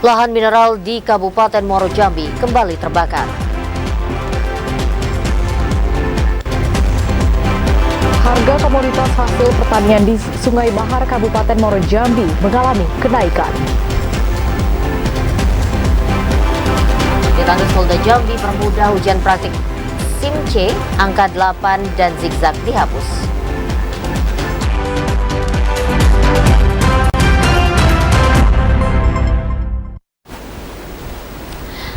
Lahan mineral di Kabupaten Muaro Jambi kembali terbakar. Harga komoditas hasil pertanian di Sungai Bahar Kabupaten Muaro Jambi mengalami kenaikan. Ditangkap Polda Jambi permudah ujian praktik SIM C, angka 8 dan zigzag dihapus.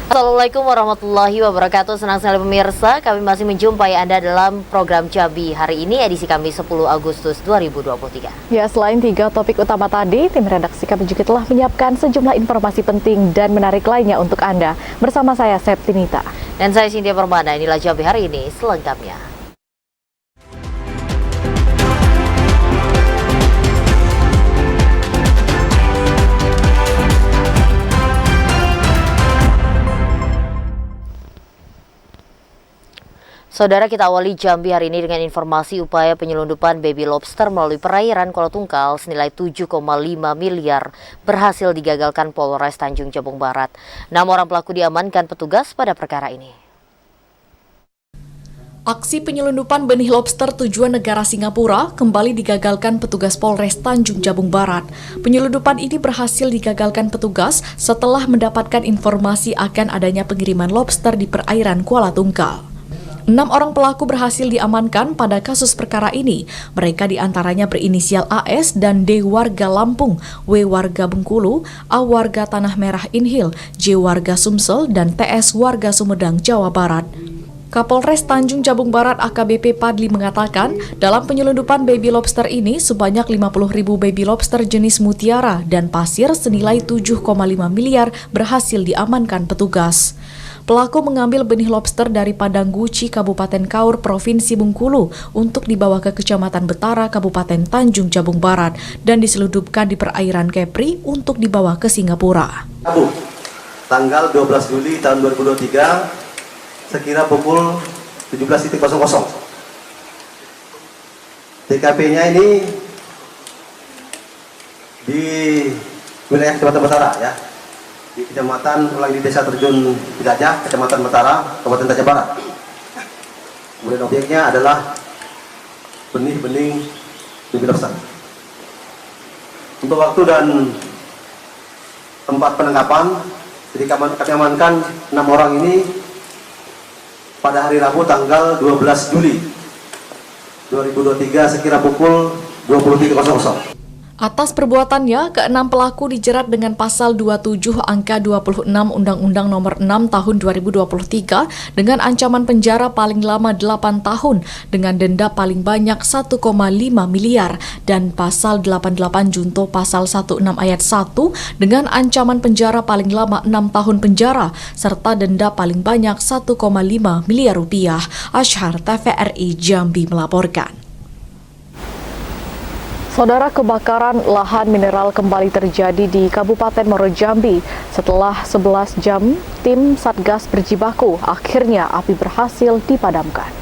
Assalamualaikum warahmatullahi wabarakatuh. Senang sekali pemirsa, kami masih menjumpai Anda dalam program Jambi. Hari ini edisi Kamis 10 Agustus 2023. Ya, selain 3 topik utama tadi, tim redaksi kami juga telah menyiapkan sejumlah informasi penting dan menarik lainnya untuk Anda. Bersama saya, Septinita. Dan saya, Cynthia Permana. Inilah Jambi hari ini selengkapnya. Saudara, kita awali Jambi hari ini dengan informasi upaya penyelundupan baby lobster melalui perairan Kuala Tungkal senilai 7,5 miliar berhasil digagalkan Polres Tanjung Jabung Barat. 6 orang pelaku diamankan petugas pada perkara ini. Aksi penyelundupan benih lobster tujuan negara Singapura kembali digagalkan petugas Polres Tanjung Jabung Barat. Penyelundupan ini berhasil digagalkan petugas setelah mendapatkan informasi akan adanya pengiriman lobster di perairan Kuala Tungkal. 6 orang pelaku berhasil diamankan pada kasus perkara ini. Mereka diantaranya berinisial AS dan D warga Lampung, W warga Bengkulu, A warga Tanah Merah Inhil, J warga Sumsel, dan TS warga Sumedang, Jawa Barat. Kapolres Tanjung Jabung Barat AKBP Padli mengatakan, dalam penyelundupan baby lobster ini sebanyak 50.000 baby lobster jenis mutiara dan pasir senilai 7,5 miliar berhasil diamankan petugas. Pelaku mengambil benih lobster dari Padang Guci, Kabupaten Kaur, Provinsi Bengkulu untuk dibawa ke Kecamatan Betara, Kabupaten Tanjung Jabung Barat dan diselundupkan di perairan Kepri untuk dibawa ke Singapura. Rabu, tanggal 12 Juli tahun 2023, sekira pukul 17.00. TKP-nya ini di wilayah Kecamatan Betara, ya. Di kecamatan di Desa Terjun Gajah, Kecamatan Betara, Kabupaten Tanjung Barat. Kemudian objeknya adalah benih-benih baby lobster. Untuk waktu dan tempat penangkapan, jadi kami amankan 6 orang ini pada hari Rabu tanggal 12 Juli 2023 sekira pukul 23.00. Atas perbuatannya, ke-6 pelaku dijerat dengan pasal 27 angka 26 Undang-Undang Nomor 6 Tahun 2023 dengan ancaman penjara paling lama 8 tahun dengan denda paling banyak 1,5 miliar dan pasal 88 Junto pasal 16 ayat 1 dengan ancaman penjara paling lama 6 tahun penjara serta denda paling banyak 1,5 miliar rupiah. Ashar TVRI Jambi melaporkan. Saudara, kebakaran lahan mineral kembali terjadi di Kabupaten Muaro Jambi. Setelah 11 jam, tim Satgas berjibaku. Akhirnya api berhasil dipadamkan.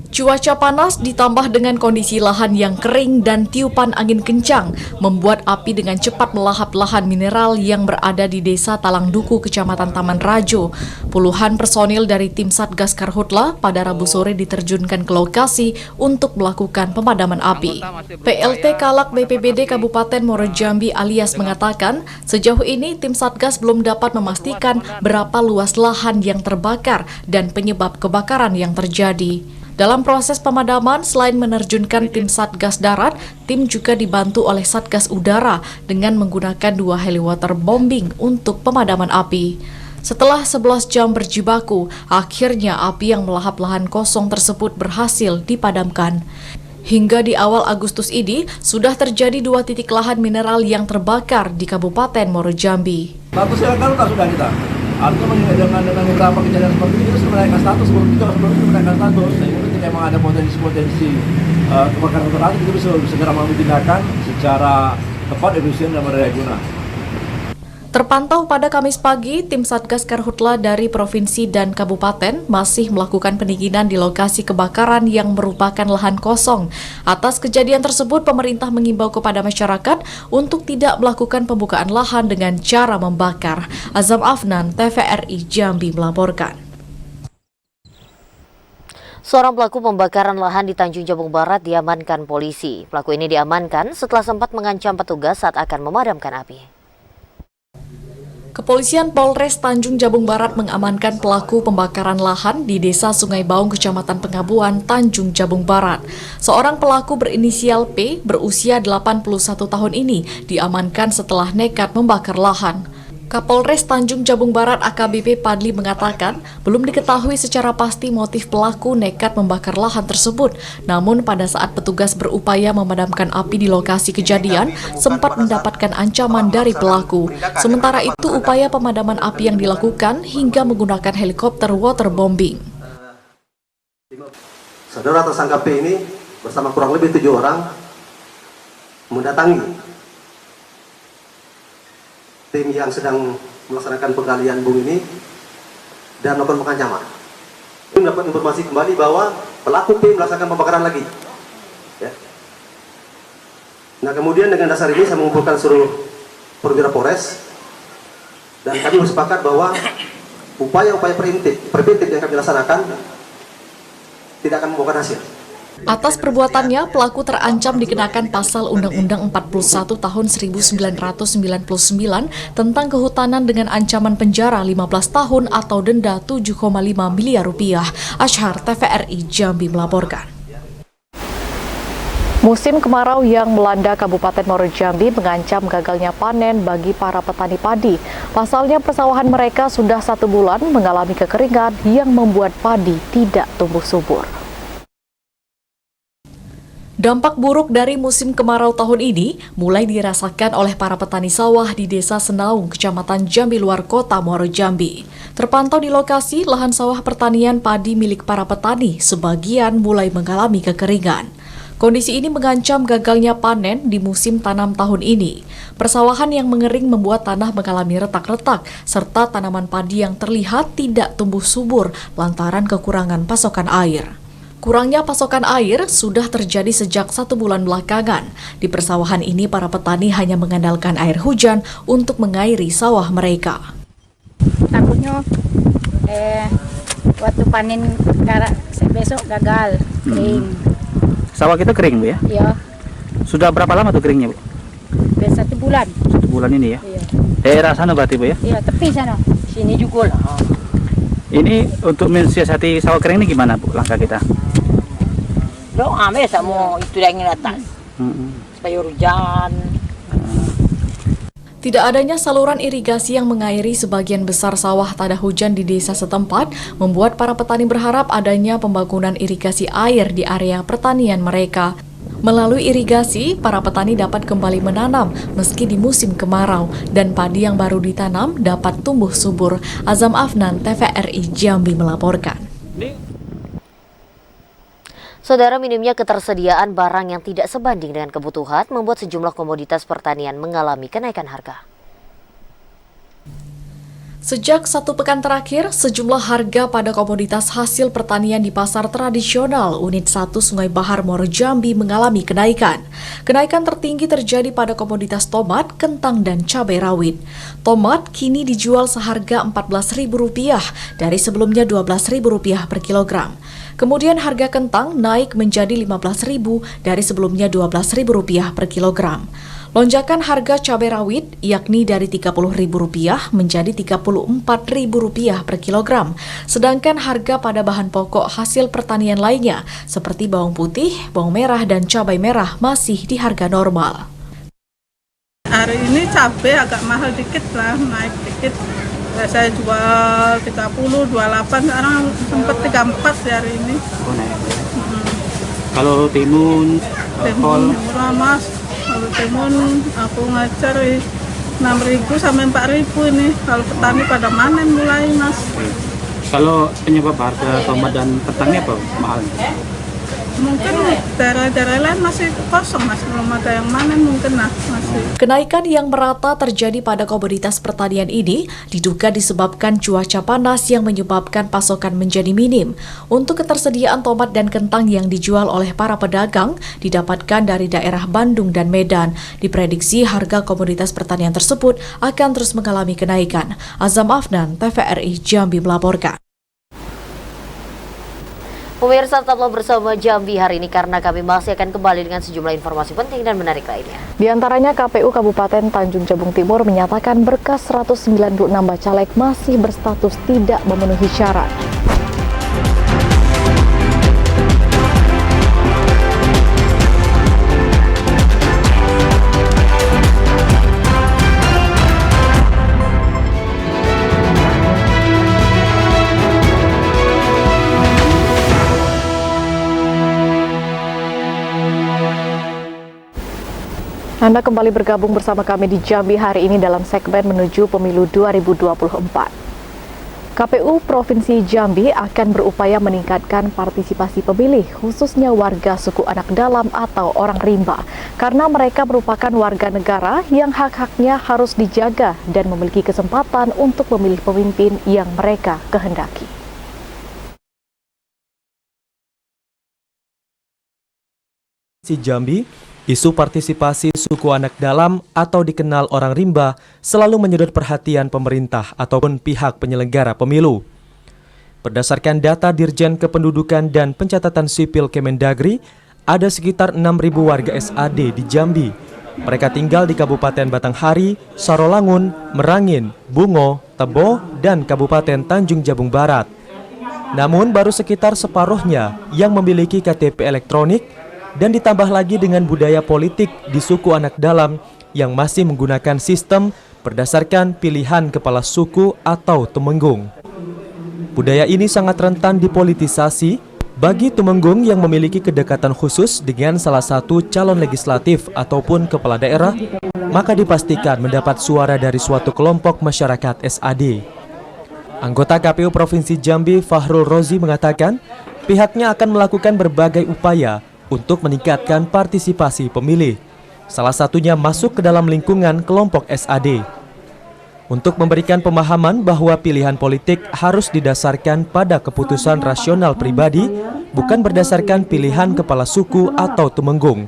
Cuaca panas ditambah dengan kondisi lahan yang kering dan tiupan angin kencang membuat api dengan cepat melahap lahan mineral yang berada di Desa Talang Duku, Kecamatan Taman Rajo. Puluhan personil dari tim Satgas Karhutla pada Rabu sore diterjunkan ke lokasi untuk melakukan pemadaman api. PLT Kalak BPBD Kabupaten Muaro Jambi alias mengatakan, sejauh ini tim Satgas belum dapat memastikan berapa luas lahan yang terbakar dan penyebab kebakaran yang terjadi. Dalam proses pemadaman, selain menerjunkan tim Satgas Darat, tim juga dibantu oleh Satgas Udara dengan menggunakan 2 heli waterbombing untuk pemadaman api. Setelah 11 jam berjibaku, akhirnya api yang melahap lahan kosong tersebut berhasil dipadamkan. Hingga di awal Agustus ini, sudah terjadi 2 titik lahan mineral yang terbakar di Kabupaten Muaro Jambi. Status silakan sudah kita. Artinya dengan beberapa kejadian seperti ini kita sudah menaikkan status, sebelum itu menaikkan status. Sehingga ketika memang ada potensi kebakaran terlalu, kita bisa segera mengambil tindakan secara tepat, efisien dan berdaya guna. Terpantau pada Kamis pagi, tim Satgas Karhutla dari provinsi dan kabupaten masih melakukan pendinginan di lokasi kebakaran yang merupakan lahan kosong. Atas kejadian tersebut, pemerintah mengimbau kepada masyarakat untuk tidak melakukan pembukaan lahan dengan cara membakar. Azam Afnan, TVRI Jambi melaporkan. Seorang pelaku pembakaran lahan di Tanjung Jabung Barat diamankan polisi. Pelaku ini diamankan setelah sempat mengancam petugas saat akan memadamkan api. Kepolisian Polres Tanjung Jabung Barat mengamankan pelaku pembakaran lahan di Desa Sungai Baung, Kecamatan Pengabuan, Tanjung Jabung Barat. Seorang pelaku berinisial P berusia 81 tahun ini diamankan setelah nekat membakar lahan. Kapolres Tanjung Jabung Barat AKBP Padli mengatakan belum diketahui secara pasti motif pelaku nekat membakar lahan tersebut. Namun pada saat petugas berupaya memadamkan api di lokasi kejadian, sempat mendapatkan ancaman dari pelaku. Sementara itu upaya pemadaman api yang dilakukan hingga menggunakan helikopter waterbombing. Saudara tersangka P ini bersama kurang lebih 7 orang mendatangi tim yang sedang melaksanakan penggalian bung ini dan melakukan pengancaman. Ini mendapat informasi kembali bahwa pelaku P melaksanakan pembakaran lagi. Ya. Nah kemudian dengan dasar ini saya mengumpulkan seluruh perwira Polres dan kami bersepakat bahwa upaya-upaya preventif yang kami laksanakan tidak akan membuahkan hasil. Atas perbuatannya, pelaku terancam dikenakan pasal Undang-Undang 41 tahun 1999 tentang kehutanan dengan ancaman penjara 15 tahun atau denda 7,5 miliar rupiah. Ashar, TVRI Jambi melaporkan. Musim kemarau yang melanda Kabupaten Muaro Jambi mengancam gagalnya panen bagi para petani padi. Pasalnya persawahan mereka sudah 1 bulan mengalami kekeringan yang membuat padi tidak tumbuh subur. Dampak buruk dari musim kemarau tahun ini mulai dirasakan oleh para petani sawah di Desa Senaung, Kecamatan Jambi Luar Kota Muaro Jambi. Terpantau di lokasi, lahan sawah pertanian padi milik para petani sebagian mulai mengalami kekeringan. Kondisi ini mengancam gagalnya panen di musim tanam tahun ini. Persawahan yang mengering membuat tanah mengalami retak-retak, serta tanaman padi yang terlihat tidak tumbuh subur lantaran kekurangan pasokan air. Kurangnya pasokan air sudah terjadi sejak 1 bulan belakangan. Di persawahan ini, para petani hanya mengandalkan air hujan untuk mengairi sawah mereka. Takutnya waktu panen besok gagal, kering. Sawah kita kering, Bu ya? Iya, Sudah berapa lama tuh keringnya, Bu? 1 bulan. 1 bulan ini ya? Iya, Daerah sana berarti, Bu ya? iya, tepi sana. Sini juga lah. Ini untuk mensiasati sawah kering ini gimana, Bu, langkah kita? Doa sama itu yang atas supaya hujan. Tidak adanya saluran irigasi yang mengairi sebagian besar sawah tada hujan di desa setempat membuat para petani berharap adanya pembangunan irigasi air di area pertanian mereka. Melalui irigasi, para petani dapat kembali menanam meski di musim kemarau dan padi yang baru ditanam dapat tumbuh subur. Azam Afnan, TVRI Jambi melaporkan. Saudara, minimnya ketersediaan barang yang tidak sebanding dengan kebutuhan membuat sejumlah komoditas pertanian mengalami kenaikan harga. Sejak 1 pekan terakhir, sejumlah harga pada komoditas hasil pertanian di pasar tradisional Unit 1 Sungai Bahar Muaro Jambi mengalami kenaikan. Kenaikan tertinggi terjadi pada komoditas tomat, kentang, dan cabai rawit. Tomat kini dijual seharga Rp14.000 dari sebelumnya Rp12.000 per kilogram. Kemudian harga kentang naik menjadi Rp15.000 dari sebelumnya Rp12.000 per kilogram. Lonjakan harga cabai rawit yakni dari Rp30.000 menjadi Rp34.000 per kilogram. Sedangkan harga pada bahan pokok hasil pertanian lainnya seperti bawang putih, bawang merah, dan cabai merah masih di harga normal. Hari ini cabai agak mahal dikit lah, naik dikit. Saya jual 30, 28, sekarang sempat 34 hari ini. Oh, naik. Kalau timun, Timun murah mas, kalau timun aku ngajar 6.000 sampai 4.000 ini. Kalau petani pada manen mulai mas. kalau penyebab harga tomat dan kentangnya apa mahal? Mungkin daerah-daerah lain masih kosong, Mas. Belum ada yang manen mungkin masih. Kenaikan yang merata terjadi pada komoditas pertanian ini diduga disebabkan cuaca panas yang menyebabkan pasokan menjadi minim. Untuk ketersediaan tomat dan kentang yang dijual oleh para pedagang didapatkan dari daerah Bandung dan Medan. Diprediksi harga komoditas pertanian tersebut akan terus mengalami kenaikan. Azam Afnan, TVRI Jambi melaporkan. Pemirsa, tetaplah bersama Jambi hari ini karena kami masih akan kembali dengan sejumlah informasi penting dan menarik lainnya. Di antaranya KPU Kabupaten Tanjung Jabung Timur menyatakan berkas 196 bacalek masih berstatus tidak memenuhi syarat. Anda kembali bergabung bersama kami di Jambi hari ini dalam segmen menuju pemilu 2024. KPU Provinsi Jambi akan berupaya meningkatkan partisipasi pemilih, khususnya warga suku anak dalam atau orang rimba, karena mereka merupakan warga negara yang hak-haknya harus dijaga dan memiliki kesempatan untuk memilih pemimpin yang mereka kehendaki. Di Jambi, isu partisipasi suku anak dalam atau dikenal orang rimba selalu menyedot perhatian pemerintah ataupun pihak penyelenggara pemilu. Berdasarkan data Dirjen Kependudukan dan Pencatatan Sipil Kemendagri, ada sekitar 6.000 warga SAD di Jambi. Mereka tinggal di Kabupaten Batanghari, Sarolangun, Merangin, Bungo, Tebo, dan Kabupaten Tanjung Jabung Barat. Namun baru sekitar separuhnya yang memiliki KTP elektronik, dan ditambah lagi dengan budaya politik di suku anak dalam yang masih menggunakan sistem berdasarkan pilihan kepala suku atau temenggung. Budaya ini sangat rentan dipolitisasi bagi temenggung yang memiliki kedekatan khusus dengan salah satu calon legislatif ataupun kepala daerah, maka dipastikan mendapat suara dari suatu kelompok masyarakat SAD. Anggota KPU Provinsi Jambi Fahrul Rozi mengatakan pihaknya akan melakukan berbagai upaya untuk meningkatkan partisipasi pemilih, salah satunya masuk ke dalam lingkungan kelompok SAD. Untuk memberikan pemahaman bahwa pilihan politik harus didasarkan pada keputusan rasional pribadi, bukan berdasarkan pilihan kepala suku atau temenggung.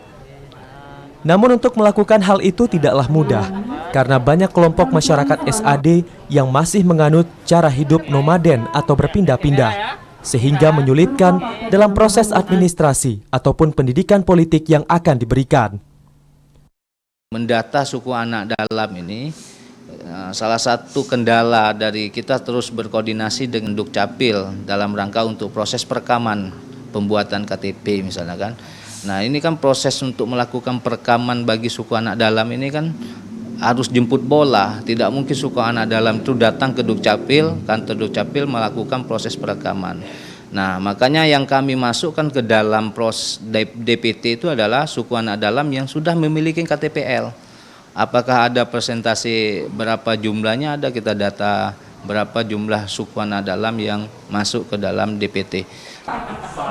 Namun untuk melakukan hal itu tidaklah mudah, karena banyak kelompok masyarakat SAD yang masih menganut cara hidup nomaden atau berpindah-pindah, sehingga menyulitkan dalam proses administrasi ataupun pendidikan politik yang akan diberikan. Mendata suku anak dalam ini salah satu kendala dari kita terus berkoordinasi dengan Dukcapil dalam rangka untuk proses perekaman pembuatan KTP misalnya kan. Nah ini kan proses untuk melakukan perekaman bagi suku anak dalam ini kan harus jemput bola, tidak mungkin suku anak dalam itu datang ke Dukcapil, kantor Dukcapil melakukan proses perekaman. Nah, makanya yang kami masukkan ke dalam proses DPT itu adalah suku anak dalam yang sudah memiliki KTPL. Apakah ada presentasi berapa jumlahnya, ada kita data berapa jumlah suku anak dalam yang masuk ke dalam DPT.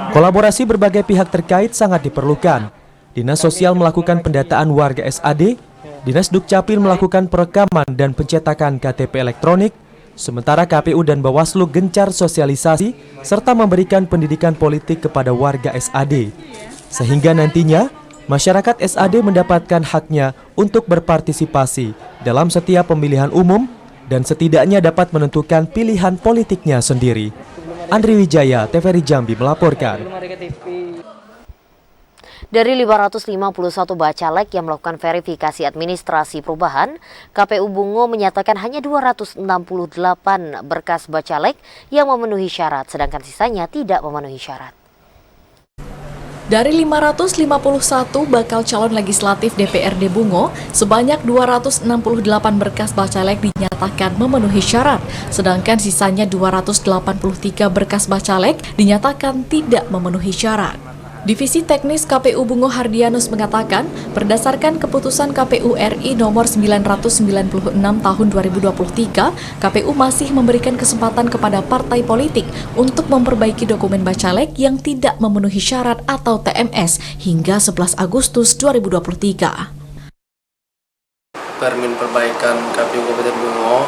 Kolaborasi berbagai pihak terkait sangat diperlukan. Dinas Sosial melakukan pendataan warga SAD, Dinas Dukcapil melakukan perekaman dan pencetakan KTP elektronik, sementara KPU dan Bawaslu gencar sosialisasi serta memberikan pendidikan politik kepada warga SAD. Sehingga nantinya, masyarakat SAD mendapatkan haknya untuk berpartisipasi dalam setiap pemilihan umum dan setidaknya dapat menentukan pilihan politiknya sendiri. Andri Wijaya, TVRI Jambi melaporkan. Dari 551 bacalek yang melakukan verifikasi administrasi perubahan, KPU Bungo menyatakan hanya 268 berkas bacalek yang memenuhi syarat, sedangkan sisanya tidak memenuhi syarat. Dari 551 bakal calon legislatif DPRD Bungo, sebanyak 268 berkas bacalek dinyatakan memenuhi syarat, sedangkan sisanya 283 berkas bacalek dinyatakan tidak memenuhi syarat. Divisi Teknis KPU Bungo Hardianus mengatakan, berdasarkan keputusan KPU RI nomor 996 tahun 2023, KPU masih memberikan kesempatan kepada partai politik untuk memperbaiki dokumen Bacalek yang tidak memenuhi syarat atau TMS hingga 11 Agustus 2023. Permin perbaikan KPU Kabupaten Bungo,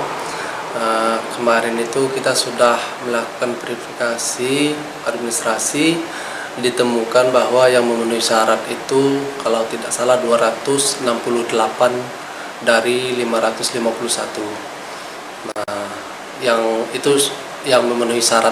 kemarin itu kita sudah melakukan verifikasi administrasi, ditemukan bahwa yang memenuhi syarat itu kalau tidak salah 268 dari 551. Nah, yang itu yang memenuhi syarat.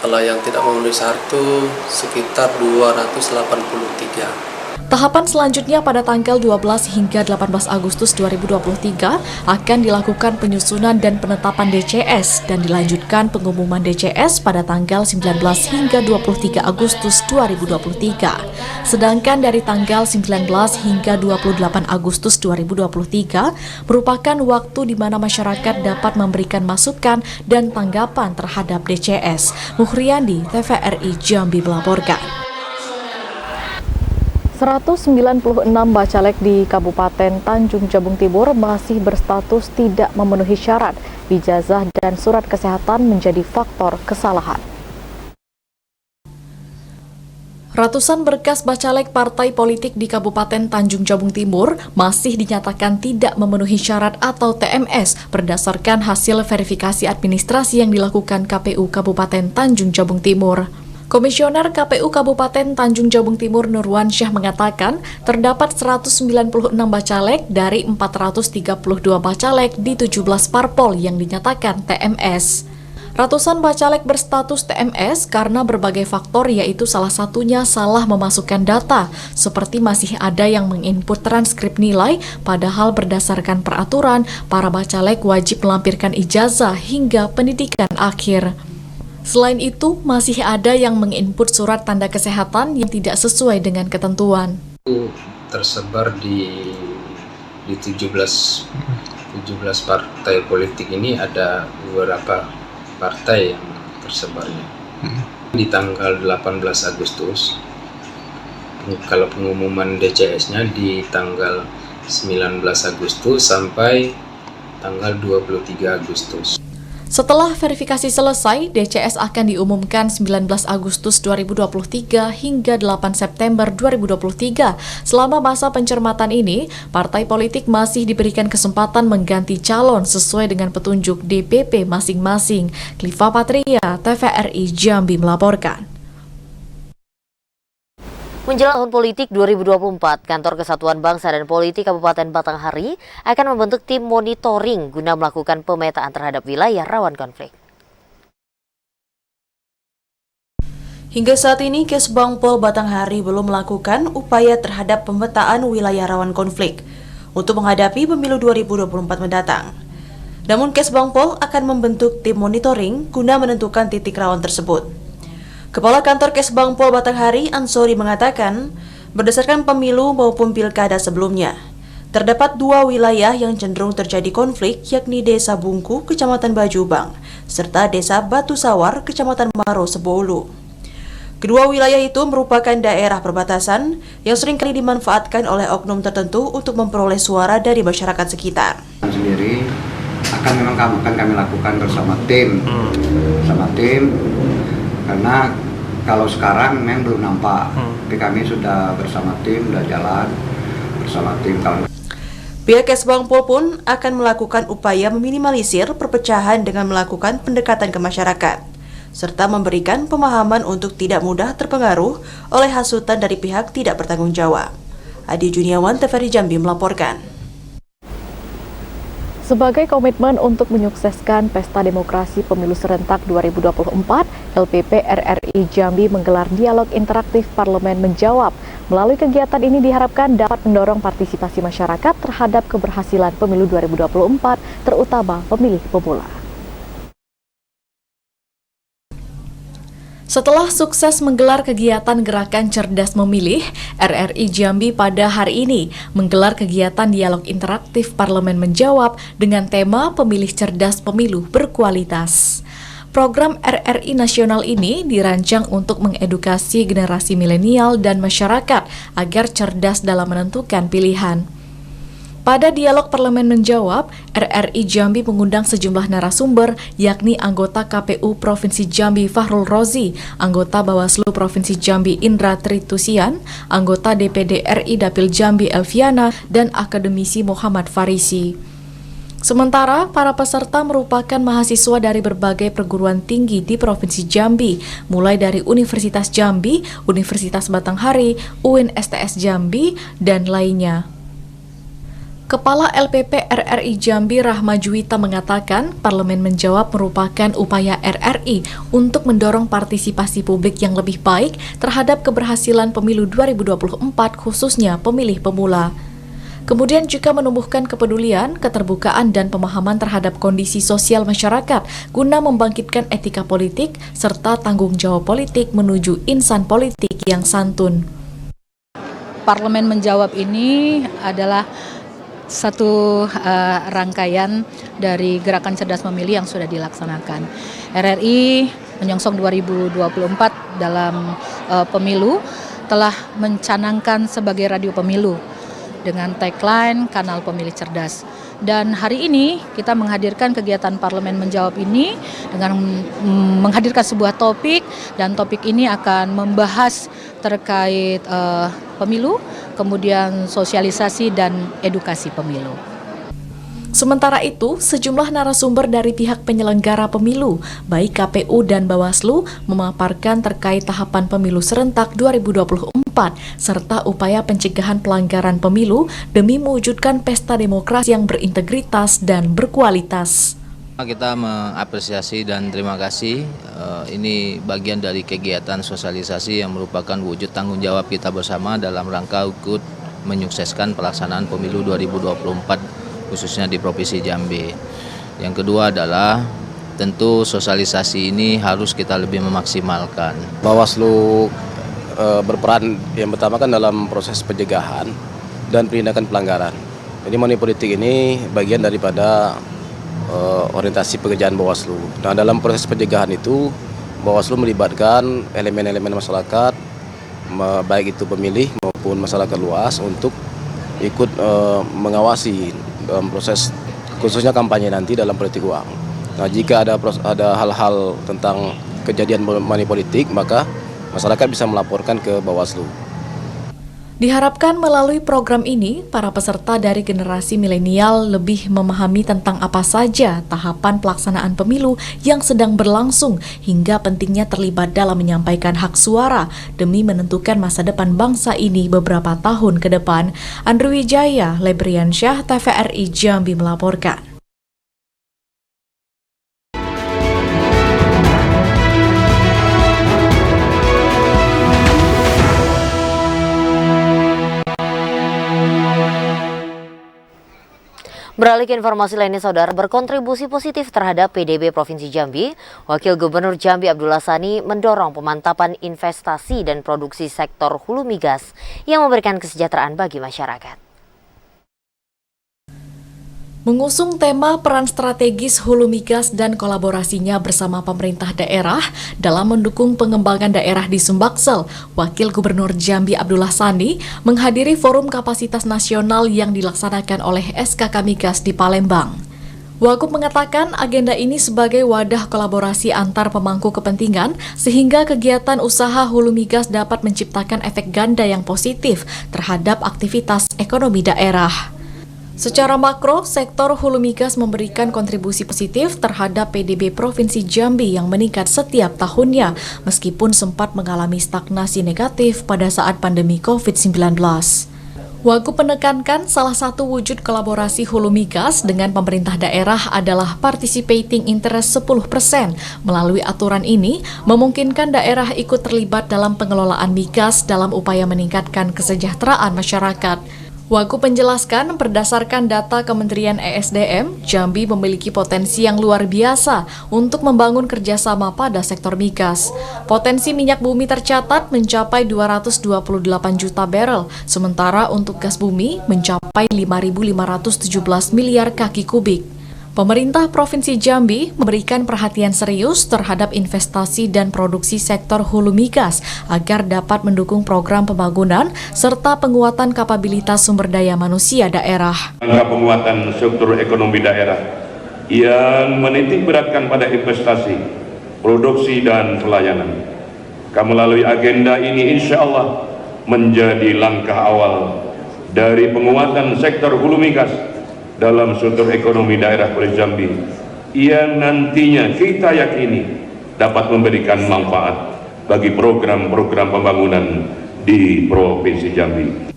Kalau yang tidak memenuhi syarat itu sekitar 283. Tahapan selanjutnya pada tanggal 12 hingga 18 Agustus 2023 akan dilakukan penyusunan dan penetapan DCS dan dilanjutkan pengumuman DCS pada tanggal 19 hingga 23 Agustus 2023. Sedangkan dari tanggal 19 hingga 28 Agustus 2023 merupakan waktu di mana masyarakat dapat memberikan masukan dan tanggapan terhadap DCS. Muhriandi, TVRI Jambi melaporkan. 196 bacalek di Kabupaten Tanjung Jabung Timur masih berstatus tidak memenuhi syarat. Ijazah dan surat kesehatan menjadi faktor kesalahan. Ratusan berkas bacalek partai politik di Kabupaten Tanjung Jabung Timur masih dinyatakan tidak memenuhi syarat atau TMS berdasarkan hasil verifikasi administrasi yang dilakukan KPU Kabupaten Tanjung Jabung Timur. Komisioner KPU Kabupaten Tanjung Jabung Timur Nurwansyah mengatakan terdapat 196 bacalek dari 432 bacalek di 17 parpol yang dinyatakan TMS. Ratusan bacalek berstatus TMS karena berbagai faktor, yaitu salah satunya salah memasukkan data, seperti masih ada yang menginput transkrip nilai, padahal berdasarkan peraturan, para bacalek wajib melampirkan ijazah hingga pendidikan akhir. Selain itu, masih ada yang menginput surat tanda kesehatan yang tidak sesuai dengan ketentuan. Tersebar di 17 partai politik ini ada beberapa partai yang tersebarnya. Di tanggal 18 Agustus, kalau pengumuman DCS-nya di tanggal 19 Agustus sampai tanggal 23 Agustus. Setelah verifikasi selesai, DCS akan diumumkan 19 Agustus 2023 hingga 8 September 2023. Selama masa pencermatan ini, partai politik masih diberikan kesempatan mengganti calon sesuai dengan petunjuk DPP masing-masing. Kliva Patria, TVRI Jambi melaporkan. Menjelang tahun politik 2024, Kantor Kesatuan Bangsa dan Politik Kabupaten Batanghari akan membentuk tim monitoring guna melakukan pemetaan terhadap wilayah rawan konflik. Hingga saat ini, Kesbangpol Batanghari belum melakukan upaya terhadap pemetaan wilayah rawan konflik untuk menghadapi pemilu 2024 mendatang. Namun, Kesbangpol akan membentuk tim monitoring guna menentukan titik rawan tersebut. Kepala Kantor Kesbangpol Batanghari, Ansori, mengatakan, berdasarkan pemilu maupun pilkada sebelumnya, terdapat dua wilayah yang cenderung terjadi konflik, yakni Desa Bungku, Kecamatan Bajubang, serta Desa Batu Sawar, Kecamatan Maro, Sebolu. Kedua wilayah itu merupakan daerah perbatasan yang seringkali dimanfaatkan oleh oknum tertentu untuk memperoleh suara dari masyarakat sekitar. Sendiri akan kami lakukan bersama tim, karena kalau sekarang memang belum nampak, tapi kami sudah bersama tim, sudah jalan bersama tim. Pihak Kesbangpol pun akan melakukan upaya meminimalisir perpecahan dengan melakukan pendekatan ke masyarakat, serta memberikan pemahaman untuk tidak mudah terpengaruh oleh hasutan dari pihak tidak bertanggung jawab. Adi Juniawan, TVRI Jambi melaporkan. Sebagai komitmen untuk menyukseskan Pesta Demokrasi Pemilu Serentak 2024, LPP RRI Jambi menggelar dialog interaktif Parlemen Menjawab. Melalui kegiatan ini diharapkan dapat mendorong partisipasi masyarakat terhadap keberhasilan Pemilu 2024, terutama pemilih pemula. Setelah sukses menggelar kegiatan Gerakan Cerdas Memilih, RRI Jambi pada hari ini menggelar kegiatan dialog interaktif Parlemen Menjawab dengan tema Pemilih Cerdas Pemilu Berkualitas. Program RRI Nasional ini dirancang untuk mengedukasi generasi milenial dan masyarakat agar cerdas dalam menentukan pilihan. Pada dialog Parlemen Menjawab, RRI Jambi mengundang sejumlah narasumber, yakni anggota KPU Provinsi Jambi Fahrul Rozi, anggota Bawaslu Provinsi Jambi Indra Tritusian, anggota DPD RI Dapil Jambi Elviana, dan akademisi Muhammad Farisi. Sementara, para peserta merupakan mahasiswa dari berbagai perguruan tinggi di Provinsi Jambi, mulai dari Universitas Jambi, Universitas Batanghari, UIN STS Jambi, dan lainnya. Kepala LPP RRI Jambi Rahma Juwita mengatakan Parlemen Menjawab merupakan upaya RRI untuk mendorong partisipasi publik yang lebih baik terhadap keberhasilan pemilu 2024 khususnya pemilih pemula. Kemudian juga menumbuhkan kepedulian, keterbukaan, dan pemahaman terhadap kondisi sosial masyarakat guna membangkitkan etika politik serta tanggung jawab politik menuju insan politik yang santun. Parlemen Menjawab ini adalah satu rangkaian dari Gerakan Cerdas Memilih yang sudah dilaksanakan. RRI menyongsong 2024 dalam pemilu telah mencanangkan sebagai radio pemilu dengan tagline Kanal Pemilih Cerdas. Dan hari ini kita menghadirkan kegiatan Parlemen Menjawab ini dengan menghadirkan sebuah topik, dan topik ini akan membahas terkait pemilu, kemudian sosialisasi dan edukasi pemilu. Sementara itu, sejumlah narasumber dari pihak penyelenggara pemilu, baik KPU dan Bawaslu, memaparkan terkait tahapan pemilu serentak 2024 serta upaya pencegahan pelanggaran pemilu demi mewujudkan pesta demokrasi yang berintegritas dan berkualitas. Kita mengapresiasi dan terima kasih. Ini bagian dari kegiatan sosialisasi yang merupakan wujud tanggung jawab kita bersama dalam rangka ikut menyukseskan pelaksanaan pemilu 2024 khususnya di Provinsi Jambi. Yang kedua adalah tentu sosialisasi ini harus kita lebih memaksimalkan. Bawaslu berperan yang pertama kan dalam proses pencegahan dan penindakan pelanggaran. Jadi money politik ini bagian daripada orientasi pekerjaan Bawaslu. Nah, dalam proses pencegahan itu Bawaslu melibatkan elemen-elemen masyarakat, baik itu pemilih maupun masyarakat luas, untuk ikut mengawasi dalam proses khususnya kampanye nanti dalam politik uang. Nah, jika ada hal-hal tentang kejadian money politik, maka masyarakat bisa melaporkan ke Bawaslu. Diharapkan melalui program ini, para peserta dari generasi milenial lebih memahami tentang apa saja tahapan pelaksanaan pemilu yang sedang berlangsung hingga pentingnya terlibat dalam menyampaikan hak suara demi menentukan masa depan bangsa ini beberapa tahun ke depan. Andrew Wijaya, Lebriansyah, TVRI Jambi melaporkan. Beralih ke informasi lainnya, saudara, berkontribusi positif terhadap PDB Provinsi Jambi, Wakil Gubernur Jambi Abdullah Sani mendorong pemantapan investasi dan produksi sektor hulu migas yang memberikan kesejahteraan bagi masyarakat. Mengusung tema peran strategis hulu migas dan kolaborasinya bersama pemerintah daerah dalam mendukung pengembangan daerah di Sumbaksel, Wakil Gubernur Jambi Abdullah Sani menghadiri forum kapasitas nasional yang dilaksanakan oleh SKK Migas di Palembang. Wagub mengatakan agenda ini sebagai wadah kolaborasi antar pemangku kepentingan sehingga kegiatan usaha hulu migas dapat menciptakan efek ganda yang positif terhadap aktivitas ekonomi daerah. Secara makro, sektor hulu migas memberikan kontribusi positif terhadap PDB Provinsi Jambi yang meningkat setiap tahunnya, meskipun sempat mengalami stagnasi negatif pada saat pandemi COVID-19. Wagub menekankan salah satu wujud kolaborasi hulu migas dengan pemerintah daerah adalah participating interest 10%. Melalui aturan ini, memungkinkan daerah ikut terlibat dalam pengelolaan migas dalam upaya meningkatkan kesejahteraan masyarakat. Wagub menjelaskan berdasarkan data Kementerian ESDM, Jambi memiliki potensi yang luar biasa untuk membangun kerjasama pada sektor migas. Potensi minyak bumi tercatat mencapai 228 juta barel, sementara untuk gas bumi mencapai 5.517 miliar kaki kubik. Pemerintah Provinsi Jambi memberikan perhatian serius terhadap investasi dan produksi sektor hulu migas agar dapat mendukung program pembangunan serta penguatan kapabilitas sumber daya manusia daerah. Langkah penguatan struktur ekonomi daerah yang menitik beratkan pada investasi, produksi dan pelayanan. Melalui agenda ini insya Allah menjadi langkah awal dari penguatan sektor hulu migas dalam struktur ekonomi daerah Provinsi Jambi yang nantinya kita yakini dapat memberikan manfaat bagi program-program pembangunan di Provinsi Jambi.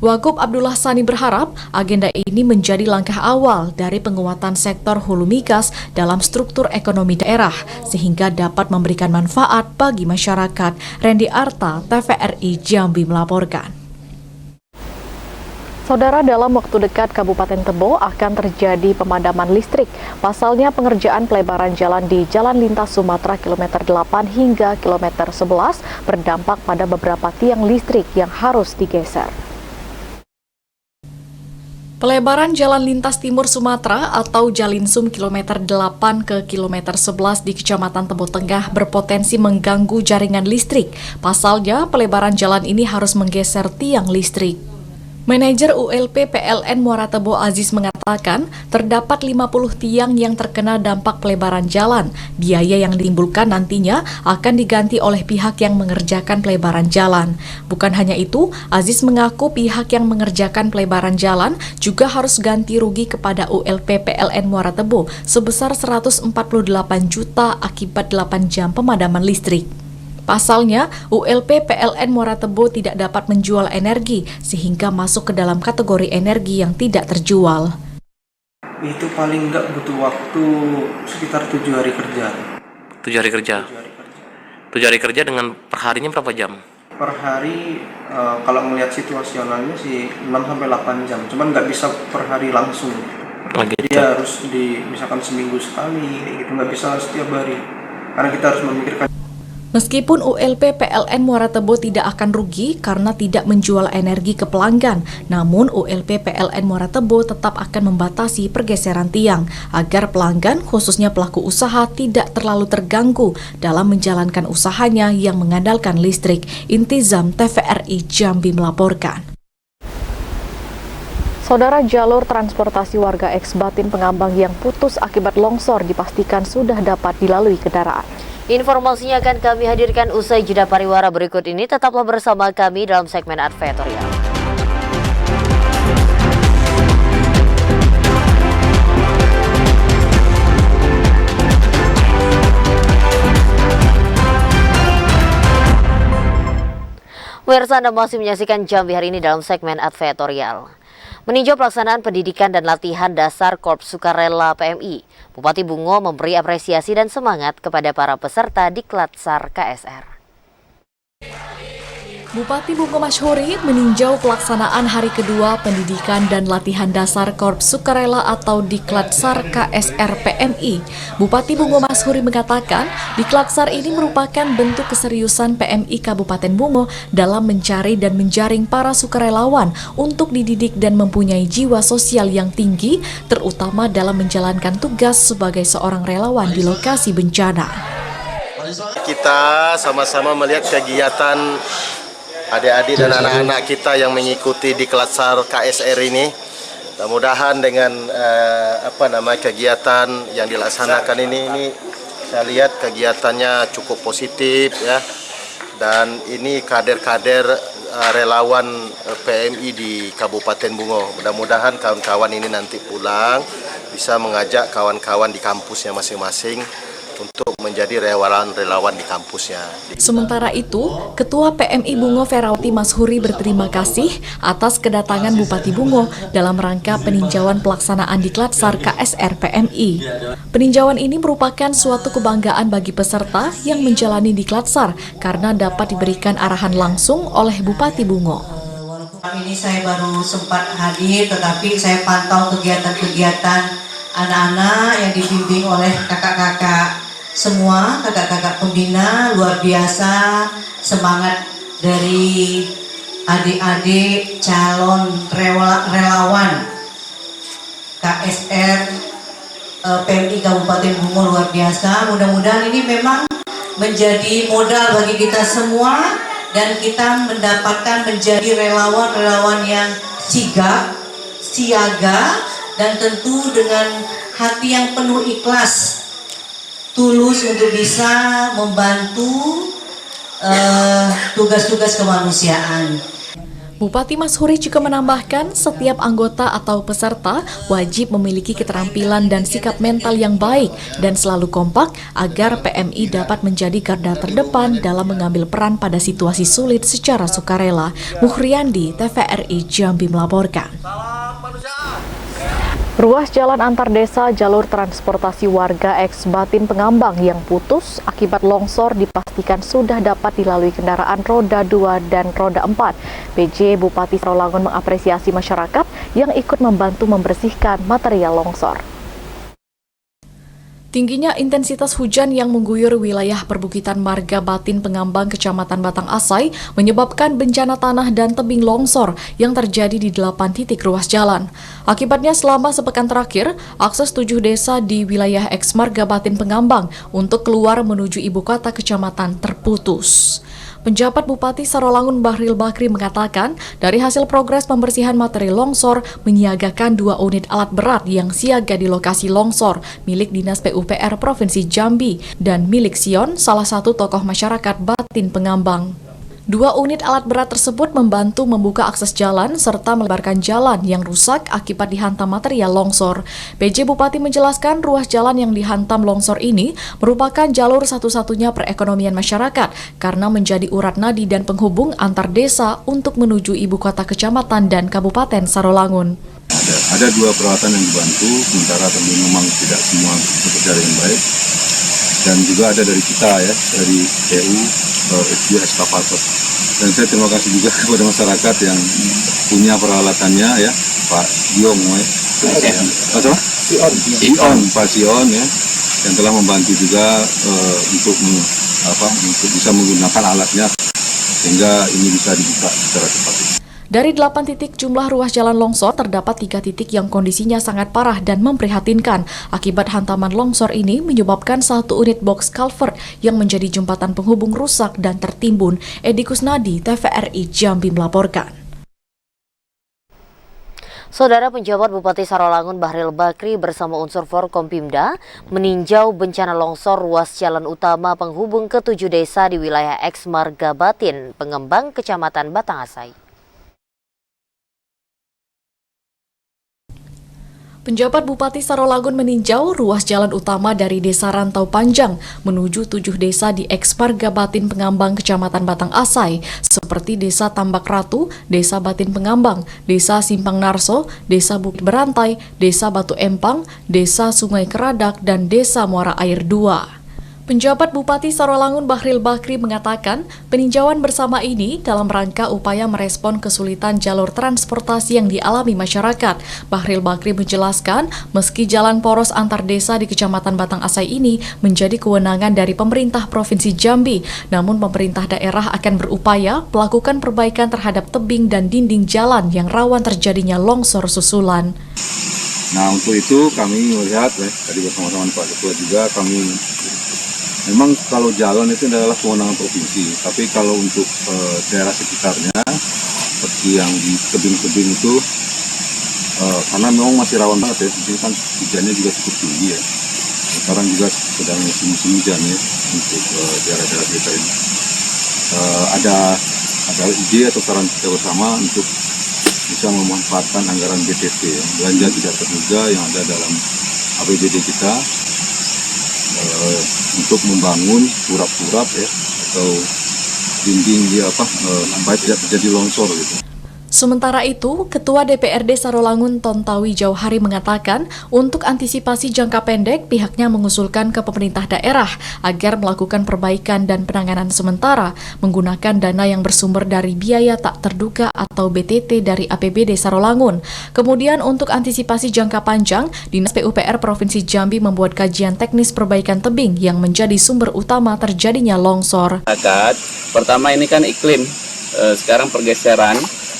Wagub Abdullah Sani berharap agenda ini menjadi langkah awal dari penguatan sektor hulu migas dalam struktur ekonomi daerah sehingga dapat memberikan manfaat bagi masyarakat. Randy Arta, TVRI Jambi melaporkan. Saudara, dalam waktu dekat Kabupaten Tebo akan terjadi pemadaman listrik. Pasalnya pengerjaan pelebaran jalan di Jalan Lintas Sumatera kilometer 8 hingga kilometer 11 berdampak pada beberapa tiang listrik yang harus digeser. Pelebaran Jalan Lintas Timur Sumatera atau Jalinsum kilometer 8 ke kilometer 11 di Kecamatan Tebo Tengah berpotensi mengganggu jaringan listrik. Pasalnya pelebaran jalan ini harus menggeser tiang listrik. Manajer ULP PLN Muara Tebo Aziz mengatakan terdapat 50 tiang yang terkena dampak pelebaran jalan. Biaya yang ditimbulkan nantinya akan diganti oleh pihak yang mengerjakan pelebaran jalan. Bukan hanya itu, Aziz mengaku pihak yang mengerjakan pelebaran jalan juga harus ganti rugi kepada ULP PLN Muara Tebo sebesar 148 juta akibat 8 jam pemadaman listrik. Pasalnya, ULP PLN Muara Tebo tidak dapat menjual energi sehingga masuk ke dalam kategori energi yang tidak terjual. Itu paling nggak butuh waktu sekitar 7 hari kerja. 7 hari kerja? 7 hari kerja dengan perharinya berapa jam? Per hari, kalau melihat situasionalnya sih 6-8 jam, cuman nggak bisa per hari langsung. Jadi harus misalkan seminggu sekali, gitu, nggak bisa setiap hari. Karena kita harus memikirkan. Meskipun ULP PLN Muara Tebo tidak akan rugi karena tidak menjual energi ke pelanggan, namun ULP PLN Muara Tebo tetap akan membatasi pergeseran tiang agar pelanggan, khususnya pelaku usaha, tidak terlalu terganggu dalam menjalankan usahanya yang mengandalkan listrik. Intizam, TVRI Jambi melaporkan. Saudara, jalur transportasi warga ex-Batin Pengambang yang putus akibat longsor dipastikan sudah dapat dilalui kendaraan. Informasinya akan kami hadirkan usai jeda pariwara berikut ini. Tetaplah bersama kami dalam segmen Advertorial. Pemirsa, Anda masih menyaksikan Jambi hari ini dalam segmen Advertorial. Meninjau pelaksanaan pendidikan dan latihan dasar Korps Sukarela PMI, Bupati Bungo memberi apresiasi dan semangat kepada para peserta di Klatsar KSR. Bupati Bungo Masyhuri meninjau pelaksanaan hari kedua pendidikan dan latihan dasar Korps Sukarela atau Diklatsar KSR PMI. Bupati Bungo Masyhuri mengatakan, Diklatsar ini merupakan bentuk keseriusan PMI Kabupaten Bungo dalam mencari dan menjaring para sukarelawan untuk dididik dan mempunyai jiwa sosial yang tinggi, terutama dalam menjalankan tugas sebagai seorang relawan di lokasi bencana. Kita sama-sama melihat kegiatan adik-adik dan anak-anak kita yang mengikuti di Klatsar KSR ini. Mudah-mudahan dengan kegiatan yang dilaksanakan ini saya lihat kegiatannya cukup positif ya. Dan ini kader-kader relawan PMI di Kabupaten Bungo. Mudah-mudahan kawan-kawan ini nanti pulang bisa mengajak kawan-kawan di kampusnya masing-masing untuk menjadi relawan di kampusnya. Sementara itu, Ketua PMI Bungo Ferawati Masyhuri berterima kasih atas kedatangan Bupati Bungo dalam rangka peninjauan pelaksanaan Diklatsar KSR PMI. Peninjauan ini merupakan suatu kebanggaan bagi peserta yang menjalani Diklatsar karena dapat diberikan arahan langsung oleh Bupati Bungo. Ini saya baru sempat hadir, tetapi saya pantau kegiatan-kegiatan anak-anak yang dibimbing oleh kakak-kakak semua, kakak-kakak pembina, luar biasa semangat dari adik-adik calon relawan KSR PMI Kabupaten Bungo luar biasa. Mudah-mudahan ini memang menjadi modal bagi kita semua dan kita mendapatkan menjadi relawan-relawan yang sigap, siaga, dan tentu dengan hati yang penuh ikhlas, tulus untuk bisa membantu tugas-tugas kemanusiaan. Bupati Mashuri juga menambahkan setiap anggota atau peserta wajib memiliki keterampilan dan sikap mental yang baik dan selalu kompak agar PMI dapat menjadi garda terdepan dalam mengambil peran pada situasi sulit secara sukarela. Muhriandi, TVRI Jambi melaporkan. Ruas jalan antar desa jalur transportasi warga eks Batin Pengambang yang putus akibat longsor dipastikan sudah dapat dilalui kendaraan roda 2 dan roda 4. PJ Bupati Sarolangun mengapresiasi masyarakat yang ikut membantu membersihkan material longsor. Tingginya intensitas hujan yang mengguyur wilayah perbukitan Marga Batin Pengambang, Kecamatan Batang Asai, menyebabkan bencana tanah dan tebing longsor yang terjadi di 8 titik ruas jalan. Akibatnya selama sepekan terakhir, akses 7 desa di wilayah eks Marga Batin Pengambang untuk keluar menuju ibu kota kecamatan terputus. Penjabat Bupati Sarolangun Bahril Bakri mengatakan, dari hasil progres pembersihan materi longsor, menyiagakan 2 unit alat berat yang siaga di lokasi longsor milik Dinas PUPR Provinsi Jambi dan milik Sion, salah satu tokoh masyarakat Batin Pengambang. 2 unit alat berat tersebut membantu membuka akses jalan serta melebarkan jalan yang rusak akibat dihantam material longsor. PJ Bupati menjelaskan ruas jalan yang dihantam longsor ini merupakan jalur satu-satunya perekonomian masyarakat karena menjadi urat nadi dan penghubung antar desa untuk menuju ibu kota kecamatan dan Kabupaten Sarolangun. Ada 2 peralatan yang dibantu, sementara tentu memang tidak semua bekerja dengan baik. Dan juga ada dari kita ya, dari EU, SG Eskavator. Dan saya terima kasih juga kepada masyarakat yang punya peralatannya ya, Pak Diong ya. Pak Sion ya, yang telah membantu juga untuk bisa menggunakan alatnya sehingga ini bisa dibuka secara cepat. Dari 8 titik jumlah ruas jalan longsor, terdapat 3 titik yang kondisinya sangat parah dan memprihatinkan. Akibat hantaman longsor ini menyebabkan 1 unit box culvert yang menjadi jembatan penghubung rusak dan tertimbun. Edi Kusnadi, TVRI Jambi melaporkan. Saudara penjabat Bupati Sarolangun Bahril Bakri bersama unsur Forkompimda meninjau bencana longsor ruas jalan utama penghubung ke 7 desa di wilayah eks Marga Batin Pengambang, Kecamatan Batang Asai. Penjabat Bupati Sarolangun meninjau ruas jalan utama dari Desa Rantau Panjang menuju 7 desa di eks Marga Batin Pengambang, Kecamatan Batang Asai, seperti Desa Tambak Ratu, Desa Batin Pengambang, Desa Simpang Narso, Desa Bukit Berantai, Desa Batu Empang, Desa Sungai Keradak, dan Desa Muara Air 2. Penjabat Bupati Sarolangun Bahril Bakri mengatakan peninjauan bersama ini dalam rangka upaya merespon kesulitan jalur transportasi yang dialami masyarakat. Bahril Bakri menjelaskan meski jalan poros antar desa di Kecamatan Batang Asai ini menjadi kewenangan dari pemerintah Provinsi Jambi, namun pemerintah daerah akan berupaya melakukan perbaikan terhadap tebing dan dinding jalan yang rawan terjadinya longsor susulan. Nah untuk itu kami melihat tadi bersama-sama Pak Ketua juga kami memang kalau jalan itu adalah kewenangan provinsi, tapi kalau untuk daerah sekitarnya, seperti yang di tebing-tebing itu, karena memang masih rawan banget ya, di sini kan hujannya juga cukup tinggi ya. Sekarang juga sedang musim hujan ya untuk daerah-daerah kita ini. Ada ide atau saran kita bersama untuk bisa memanfaatkan anggaran BTT, ya, belanja tidak terduga yang ada dalam APBD kita. Untuk membangun turap-turap ya atau dinding supaya tidak terjadi longsor gitu. Sementara itu, Ketua DPRD Sarolangun Tontawi Jauhari mengatakan untuk antisipasi jangka pendek pihaknya mengusulkan ke pemerintah daerah agar melakukan perbaikan dan penanganan sementara menggunakan dana yang bersumber dari biaya tak terduga atau BTT dari APBD Sarolangun. Kemudian untuk antisipasi jangka panjang, Dinas PUPR Provinsi Jambi membuat kajian teknis perbaikan tebing yang menjadi sumber utama terjadinya longsor. Pertama ini kan iklim, sekarang pergeseran,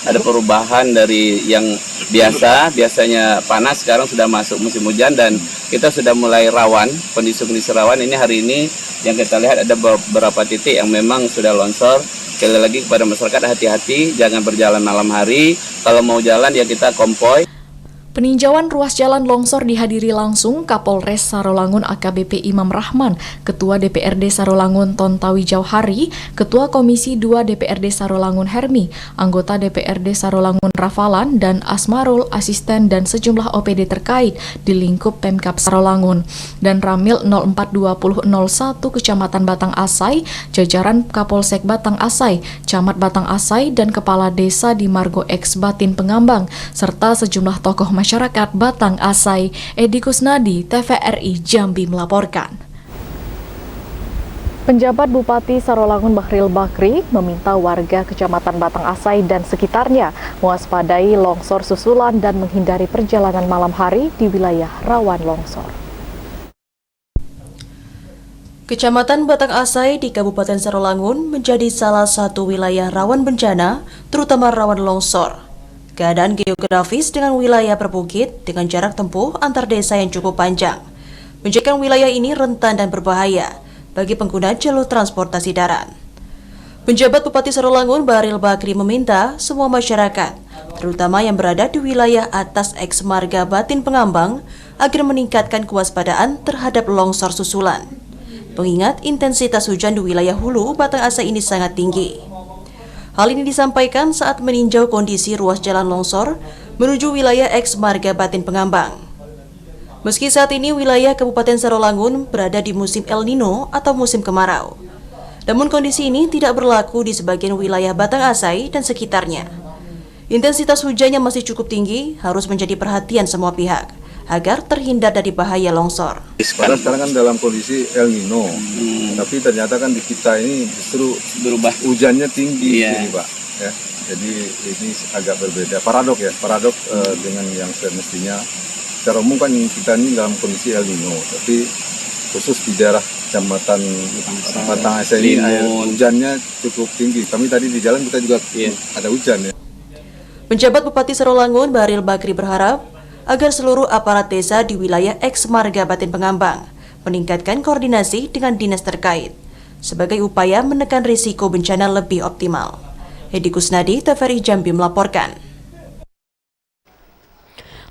ada perubahan dari yang biasanya panas, sekarang sudah masuk musim hujan dan kita sudah mulai rawan, kondisi rawan. Ini hari ini yang kita lihat ada beberapa titik yang memang sudah longsor. Sekali lagi kepada masyarakat, hati-hati, jangan berjalan malam hari. Kalau mau jalan ya kita konvoy. Peninjauan ruas jalan longsor dihadiri langsung Kapolres Sarolangun AKBP Imam Rahman, Ketua DPRD Sarolangun Tontawi Jauhari, Ketua Komisi 2 DPRD Sarolangun Hermi, anggota DPRD Sarolangun Rafalan, dan Asmarul, asisten dan sejumlah OPD terkait di lingkup Pemkab Sarolangun. Dan Ramil 042001 Kecamatan Batang Asai, jajaran Kapolsek Batang Asai, Camat Batang Asai, dan Kepala Desa di Margo X Batin Pengambang, serta sejumlah tokoh masyarakat Batang Asai. Edi Kusnadi, TVRI Jambi melaporkan. Penjabat Bupati Sarolangun Bahril Bakri meminta warga Kecamatan Batang Asai dan sekitarnya mewaspadai longsor susulan dan menghindari perjalanan malam hari di wilayah rawan longsor. Kecamatan Batang Asai di Kabupaten Sarolangun menjadi salah satu wilayah rawan bencana, terutama rawan longsor. Keadaan geografis dengan wilayah berbukit dengan jarak tempuh antar desa yang cukup panjang menjadikan wilayah ini rentan dan berbahaya bagi pengguna jalur transportasi darat. Penjabat Bupati Sarolangun Bahril Bakri meminta semua masyarakat, terutama yang berada di wilayah atas X Marga Batin Pengambang, agar meningkatkan kewaspadaan terhadap longsor susulan. Mengingat intensitas hujan di wilayah hulu Batang Asai ini sangat tinggi. Hal ini disampaikan saat meninjau kondisi ruas jalan longsor menuju wilayah X Marga Batin Pengambang. Meski saat ini wilayah Kabupaten Sarolangun berada di musim El Nino atau musim kemarau, namun kondisi ini tidak berlaku di sebagian wilayah Batang Asai dan sekitarnya. Intensitas hujan yang masih cukup tinggi harus menjadi perhatian semua pihak agar terhindar dari bahaya longsor. Padahal sekarang kan dalam kondisi El Nino, tapi ternyata kan di kita ini justru berubah, hujannya tinggi, ini, Pak. Ya, jadi ini agak berbeda, paradok dengan yang semestinya. Secara umum kan kita ini dalam kondisi El Nino, tapi khusus di daerah Kecamatan Batang Asai ini air hujannya cukup tinggi. Kami tadi di jalan kita juga ada hujan ya. Penjabat Bupati Sarolangun Bahril Bakri berharap agar seluruh aparat desa di wilayah X Marga Batin Pengambang meningkatkan koordinasi dengan dinas terkait sebagai upaya menekan risiko bencana lebih optimal. Edi Kusnadi, TVRI Jambi melaporkan.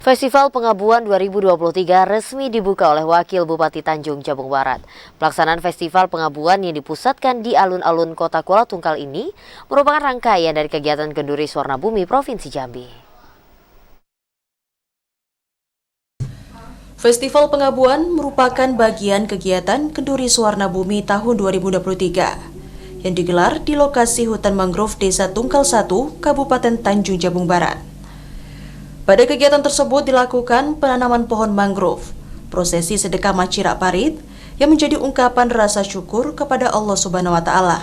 Festival Pengabuan 2023 resmi dibuka oleh Wakil Bupati Tanjung Jabung Barat. Pelaksanaan Festival Pengabuan yang dipusatkan di alun-alun Kota Kuala Tungkal ini merupakan rangkaian dari kegiatan Kenduri Suwarna Bumi Provinsi Jambi. Festival Pengabuan merupakan bagian kegiatan Kenduri Suwarna Bumi tahun 2023 yang digelar di lokasi hutan mangrove Desa Tungkal 1, Kabupaten Tanjung Jabung Barat. Pada kegiatan tersebut dilakukan penanaman pohon mangrove, prosesi sedekah macirak parit yang menjadi ungkapan rasa syukur kepada Allah Subhanahu wa Ta'ala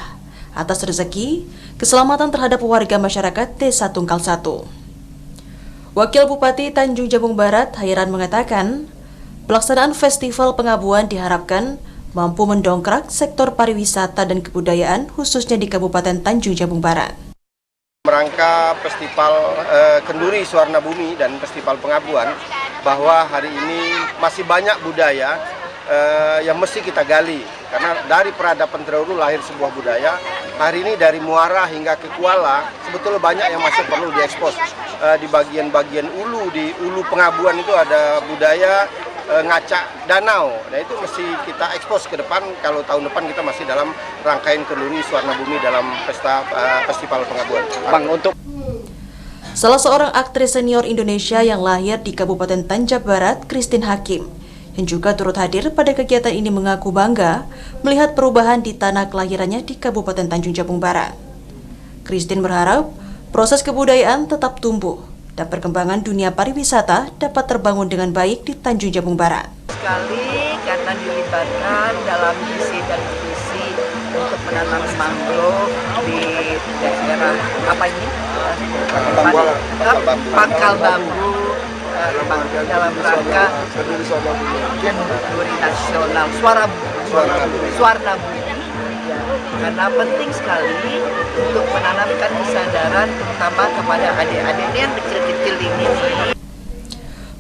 atas rezeki, keselamatan terhadap warga masyarakat Desa Tungkal 1. Wakil Bupati Tanjung Jabung Barat Hairan mengatakan, pelaksanaan Festival Pengabuan diharapkan mampu mendongkrak sektor pariwisata dan kebudayaan khususnya di Kabupaten Tanjung Jabung Barat. Merangka Festival Kenduri Suwarna Bumi dan Festival Pengabuan, bahwa hari ini masih banyak budaya yang mesti kita gali. Karena dari peradaban terdahulu lahir sebuah budaya. Hari ini dari Muara hingga ke Kuala, sebetulnya banyak yang masih perlu diekspos. Di bagian-bagian ulu, di ulu Pengabuan itu ada budaya ngacak danau. Nah itu mesti kita ekspos ke depan kalau tahun depan kita masih dalam rangkaian Kenduri Suwarna Bumi dalam Festival Pengabuan. Bang, untuk salah seorang aktris senior Indonesia yang lahir di Kabupaten Tanjab Barat, Christine Hakim, yang juga turut hadir pada kegiatan ini mengaku bangga melihat perubahan di tanah kelahirannya di Kabupaten Tanjung Jabung Barat. Christine berharap proses kebudayaan tetap tumbuh dan perkembangan dunia pariwisata dapat terbangun dengan baik di Tanjung Jabung Barat. Sekali karena dilibatkan dalam misi dan visi untuk menanam mangrove di daerah apa ini? Pangkal bambu dalam rangka Kenduri Nasional Suwarna Bumi ya, karena penting sekali untuk menanamkan kesadaran terutama kepada adik-adik yang kecil-kecil ini.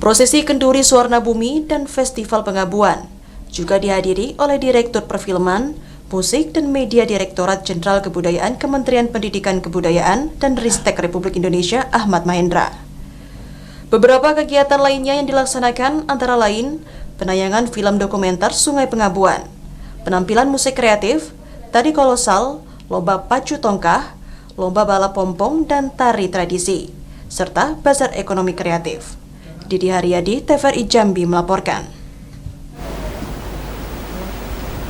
Prosesi Kenduri Suwarna Bumi dan Festival Pengabuan juga dihadiri oleh Direktur Perfilman, Musik dan Media Direktorat Jenderal Kebudayaan Kementerian Pendidikan Kebudayaan dan Ristek Republik Indonesia Ahmad Mahendra. Beberapa kegiatan lainnya yang dilaksanakan antara lain penayangan film dokumenter Sungai Pengabuan, penampilan musik kreatif, tari kolosal, lomba pacu tongkah, lomba balap pompong dan tari tradisi, serta bazar ekonomi kreatif. Didi Haryadi, TVRI Jambi melaporkan.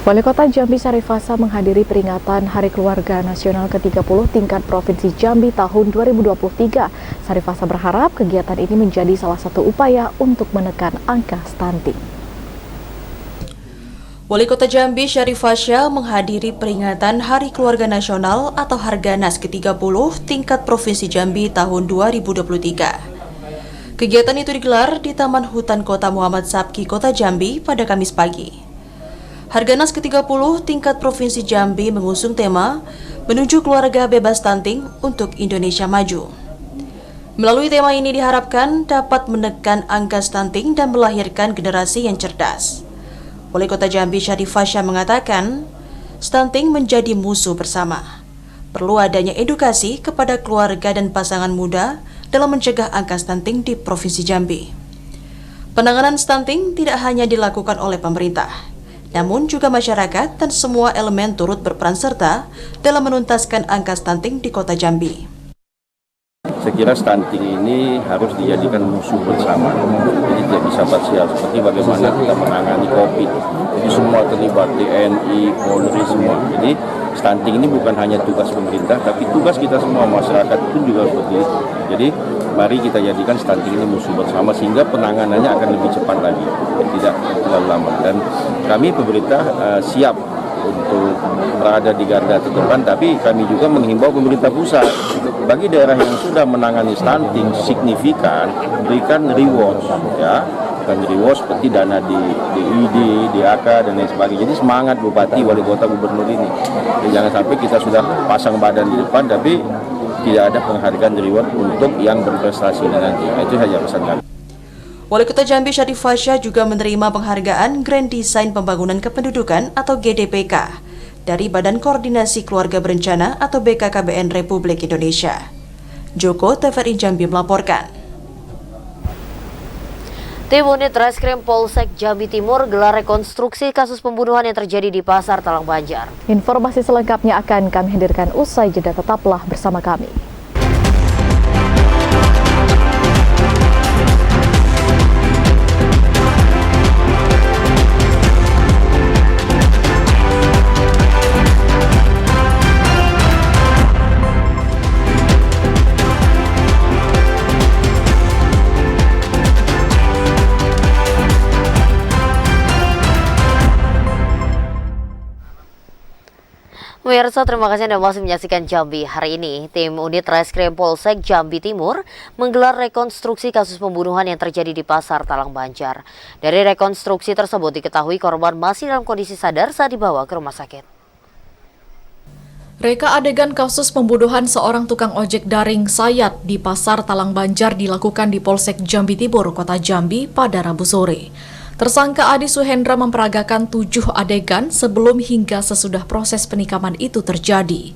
Wali Kota Jambi Syarif Hasan menghadiri peringatan Hari Keluarga Nasional ke-30 tingkat Provinsi Jambi tahun 2023. Syarif Hasan berharap kegiatan ini menjadi salah satu upaya untuk menekan angka stunting. Wali Kota Jambi Syarif Hasan menghadiri peringatan Hari Keluarga Nasional atau Harganas ke-30 tingkat Provinsi Jambi tahun 2023. Kegiatan itu digelar di Taman Hutan Kota Muhammad Sabki, Kota Jambi pada Kamis pagi. Harganas ke-30 tingkat Provinsi Jambi mengusung tema Menuju Keluarga Bebas Stunting untuk Indonesia Maju. Melalui tema ini diharapkan dapat menekan angka stunting dan melahirkan generasi yang cerdas. Wali Kota Jambi Syarif Hasan mengatakan, stunting menjadi musuh bersama. Perlu adanya edukasi kepada keluarga dan pasangan muda dalam mencegah angka stunting di Provinsi Jambi. Penanganan stunting tidak hanya dilakukan oleh pemerintah, namun juga masyarakat dan semua elemen turut berperan serta dalam menuntaskan angka stunting di Kota Jambi. Saya kira stunting ini harus dijadikan musuh bersama, jadi tidak bisa parsial seperti bagaimana kita menangani COVID. Jadi semua terlibat, TNI, Polri semua. Jadi stunting ini bukan hanya tugas pemerintah, tapi tugas kita semua, masyarakat pun juga seperti itu. Jadi mari kita jadikan stunting ini musuh bersama sehingga penanganannya akan lebih cepat lagi, tidak terlalu lama. Dan kami pemerintah siap untuk berada di garda terdepan, tapi kami juga menghimbau pemerintah pusat bagi daerah yang sudah menangani stunting signifikan berikan reward, ya, bukan reward seperti dana di ID, DAK dan lain sebagainya. Jadi semangat bupati, wali kota, gubernur ini. Jadi jangan sampai kita sudah pasang badan di depan tapi tidak ada penghargaan reward untuk yang berprestasi nanti. Itu saja pesan kami. Wali Kota Jambi Syarif Hasan juga menerima penghargaan Grand Design Pembangunan Kependudukan atau GDPK dari Badan Koordinasi Keluarga Berencana atau BKKBN Republik Indonesia. Joko, TVRI Jambi melaporkan. Tim Unit Reskrim Polsek Jambi Timur gelar rekonstruksi kasus pembunuhan yang terjadi di Pasar Talang Banjar. Informasi selengkapnya akan kami hadirkan usai jeda, tetaplah bersama kami. Pemirsa, terima kasih Anda masih menyaksikan Jambi. Hari ini, tim Unit Reskrim Polsek Jambi Timur menggelar rekonstruksi kasus pembunuhan yang terjadi di Pasar Talang Banjar. Dari rekonstruksi tersebut diketahui korban masih dalam kondisi sadar saat dibawa ke rumah sakit. Reka adegan kasus pembunuhan seorang tukang ojek daring Sayat di Pasar Talang Banjar dilakukan di Polsek Jambi Timur, Kota Jambi pada Rabu sore. Tersangka Adi Suhendra memperagakan 7 adegan sebelum hingga sesudah proses penikaman itu terjadi.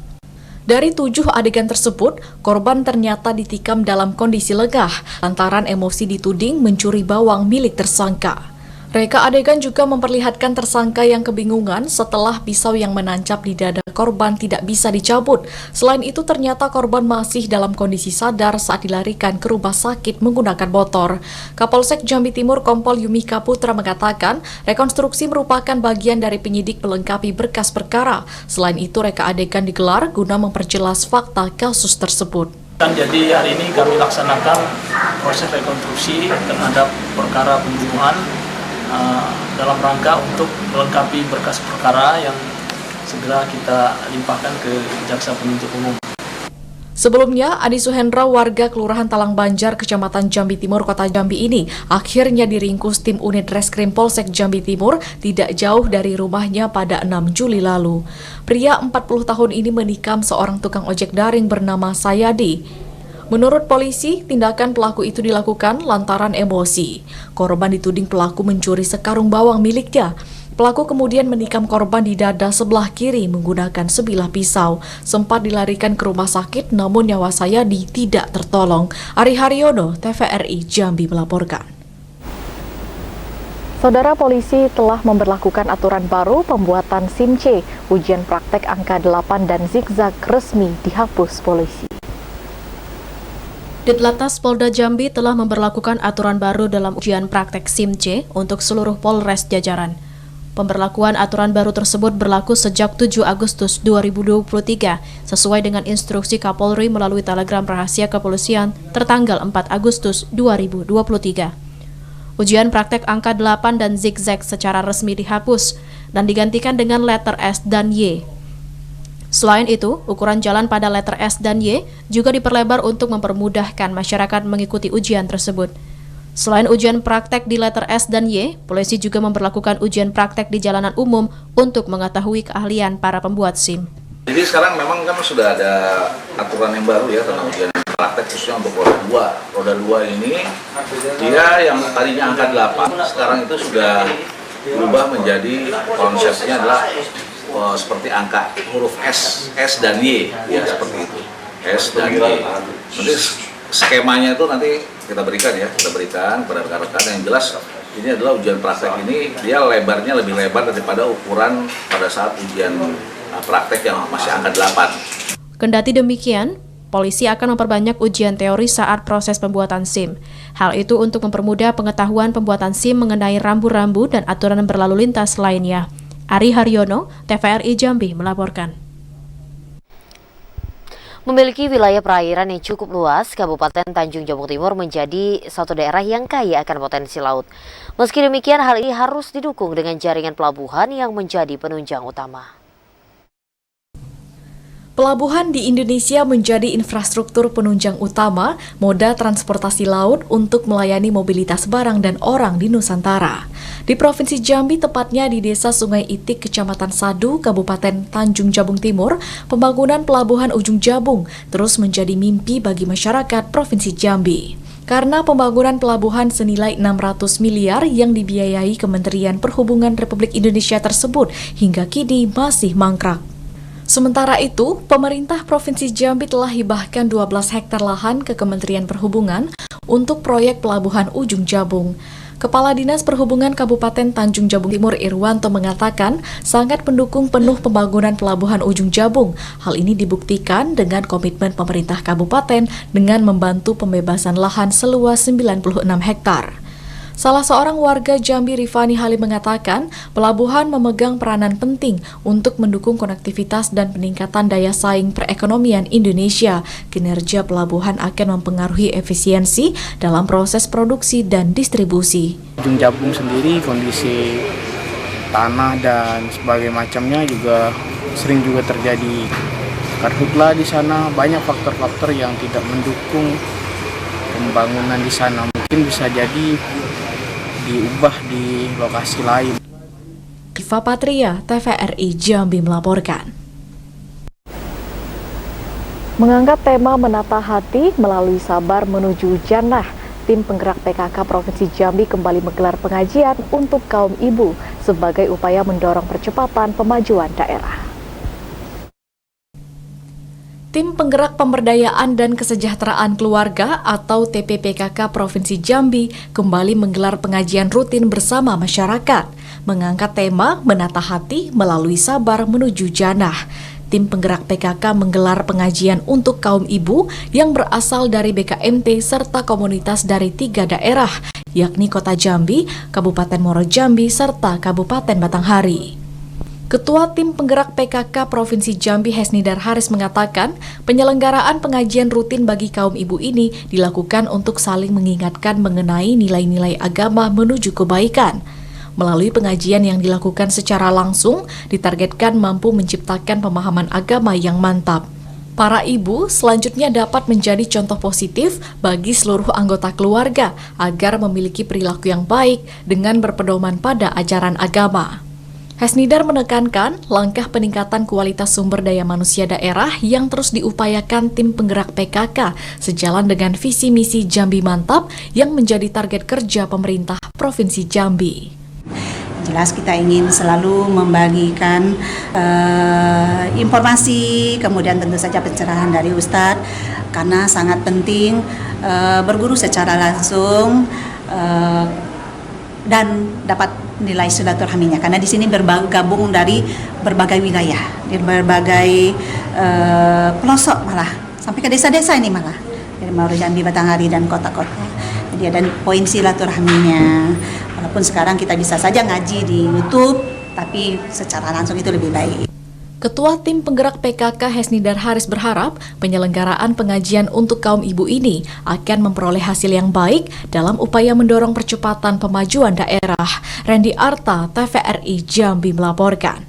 Dari 7 adegan tersebut, korban ternyata ditikam dalam kondisi legah lantaran emosi dituding mencuri bawang milik tersangka. Reka adegan juga memperlihatkan tersangka yang kebingungan setelah pisau yang menancap di dada korban tidak bisa dicabut. Selain itu ternyata korban masih dalam kondisi sadar saat dilarikan ke rumah sakit menggunakan motor. Kapolsek Jambi Timur Kompol Yumika Putra mengatakan rekonstruksi merupakan bagian dari penyidik melengkapi berkas perkara. Selain itu reka adegan digelar guna memperjelas fakta kasus tersebut. Jadi hari ini kami laksanakan proses rekonstruksi terhadap perkara pembunuhan dalam rangka untuk melengkapi berkas perkara yang segera kita limpahkan ke jaksa penuntut umum. Sebelumnya, Adi Suhendra, warga Kelurahan Talang Banjar, Kecamatan Jambi Timur, Kota Jambi ini akhirnya diringkus tim unit Reskrim Polsek Jambi Timur tidak jauh dari rumahnya pada 6 Juli lalu. Pria 40 tahun ini menikam seorang tukang ojek daring bernama Sayadi. Menurut polisi, tindakan pelaku itu dilakukan lantaran emosi. Korban dituding pelaku mencuri sekarung bawang miliknya. Pelaku kemudian menikam korban di dada sebelah kiri menggunakan sebilah pisau. Sempat dilarikan ke rumah sakit, namun nyawa Sayadi tidak tertolong. Ari Haryono, TVRI Jambi melaporkan. Saudara, polisi telah memberlakukan aturan baru pembuatan SIM C. Ujian praktek angka 8 dan zigzag resmi dihapus polisi. Ditlantas Polda Jambi telah memberlakukan aturan baru dalam ujian praktek SIM C untuk seluruh Polres jajaran. Pemberlakuan aturan baru tersebut berlaku sejak 7 Agustus 2023 sesuai dengan instruksi Kapolri melalui telegram rahasia kepolisian tertanggal 4 Agustus 2023. Ujian praktek angka 8 dan zigzag secara resmi dihapus dan digantikan dengan letter S dan Y. Selain itu, ukuran jalan pada letter S dan Y juga diperlebar untuk mempermudahkan masyarakat mengikuti ujian tersebut. Selain ujian praktek di letter S dan Y, polisi juga memberlakukan ujian praktek di jalanan umum untuk mengetahui keahlian para pembuat SIM. Jadi sekarang memang kan sudah ada aturan yang baru ya tentang ujian praktek khususnya untuk roda 2. Roda 2 ini dia yang tadinya angka 8, sekarang itu sudah berubah menjadi konsepnya adalah seperti angka huruf S dan Y ya, seperti itu. S dan Y. Nanti skemanya itu nanti kita berikan kepada rekan-rekan. Yang jelas ini adalah ujian praktek ini dia lebarnya lebih lebar daripada ukuran pada saat ujian praktek yang masih angka 8. Kendati demikian, polisi akan memperbanyak ujian teori saat proses pembuatan SIM. Hal itu untuk mempermudah pengetahuan pembuatan SIM mengenai rambu-rambu dan aturan berlalu lintas lainnya. Ari Haryono, TVRI Jambi melaporkan. Memiliki wilayah perairan yang cukup luas, Kabupaten Tanjung Jabung Timur menjadi suatu daerah yang kaya akan potensi laut. Meski demikian, hal ini harus didukung dengan jaringan pelabuhan yang menjadi penunjang utama. Pelabuhan di Indonesia menjadi infrastruktur penunjang utama moda transportasi laut untuk melayani mobilitas barang dan orang di Nusantara. Di Provinsi Jambi, tepatnya di Desa Sungai Itik, Kecamatan Sadu, Kabupaten Tanjung Jabung Timur, pembangunan pelabuhan Ujung Jabung terus menjadi mimpi bagi masyarakat Provinsi Jambi. Karena pembangunan pelabuhan senilai 600 miliar yang dibiayai Kementerian Perhubungan Republik Indonesia tersebut hingga kini masih mangkrak. Sementara itu, pemerintah Provinsi Jambi telah hibahkan 12 hektar lahan ke Kementerian Perhubungan untuk proyek pelabuhan Ujung Jabung. Kepala Dinas Perhubungan Kabupaten Tanjung Jabung Timur Irwanto mengatakan sangat mendukung penuh pembangunan pelabuhan Ujung Jabung. Hal ini dibuktikan dengan komitmen pemerintah kabupaten dengan membantu pembebasan lahan seluas 96 hektar. Salah seorang warga Jambi, Rifani Halim, mengatakan pelabuhan memegang peranan penting untuk mendukung konektivitas dan peningkatan daya saing perekonomian Indonesia. Kinerja pelabuhan akan mempengaruhi efisiensi dalam proses produksi dan distribusi. Ujung Jabung sendiri kondisi tanah dan sebagainya macamnya juga sering juga terjadi karhutla di sana. Banyak faktor-faktor yang tidak mendukung pembangunan di sana. Mungkin bisa jadi diubah di lokasi lain. Iva Patria, TVRI Jambi melaporkan. Mengangkat tema menata hati melalui sabar menuju jannah, tim penggerak PKK Provinsi Jambi kembali menggelar pengajian untuk kaum ibu sebagai upaya mendorong percepatan pemajuan daerah. Tim Penggerak Pemberdayaan dan Kesejahteraan Keluarga atau TPPKK Provinsi Jambi kembali menggelar pengajian rutin bersama masyarakat, mengangkat tema menata hati melalui sabar menuju jannah. Tim penggerak PKK menggelar pengajian untuk kaum ibu yang berasal dari BKMT serta komunitas dari 3 daerah, yakni Kota Jambi, Kabupaten Muaro Jambi, serta Kabupaten Batanghari. Ketua Tim Penggerak PKK Provinsi Jambi Hesnidar Haris mengatakan penyelenggaraan pengajian rutin bagi kaum ibu ini dilakukan untuk saling mengingatkan mengenai nilai-nilai agama menuju kebaikan. Melalui pengajian yang dilakukan secara langsung, ditargetkan mampu menciptakan pemahaman agama yang mantap. Para ibu selanjutnya dapat menjadi contoh positif bagi seluruh anggota keluarga agar memiliki perilaku yang baik dengan berpedoman pada ajaran agama. Hesnidar menekankan langkah peningkatan kualitas sumber daya manusia daerah yang terus diupayakan tim penggerak PKK sejalan dengan visi misi Jambi Mantap yang menjadi target kerja pemerintah Provinsi Jambi. Jelas kita ingin selalu membagikan informasi, kemudian tentu saja pencerahan dari Ustadz, karena sangat penting berguru secara langsung dan dapat nilai silaturahminya, karena di sini bergabung dari berbagai wilayah, di berbagai pelosok malah sampai ke desa-desa ini malah dari Mauro Jambi, Batanghari dan kota-kota. Jadi ada poin silaturahminya. Walaupun sekarang kita bisa saja ngaji di YouTube, tapi secara langsung itu lebih baik. Ketua Tim Penggerak PKK Hesnidar Haris berharap penyelenggaraan pengajian untuk kaum ibu ini akan memperoleh hasil yang baik dalam upaya mendorong percepatan pemajuan daerah. Randy Arta, TVRI Jambi melaporkan.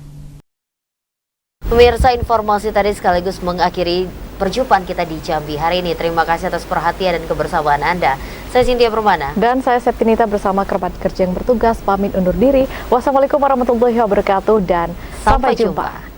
Pemirsa, informasi tadi sekaligus mengakhiri perjumpaan kita di Jambi hari ini. Terima kasih atas perhatian dan kebersamaan Anda. Saya Cynthia Permana. Dan saya Septinita bersama kerabat kerja yang bertugas pamit undur diri. Wassalamualaikum warahmatullahi wabarakatuh dan sampai jumpa.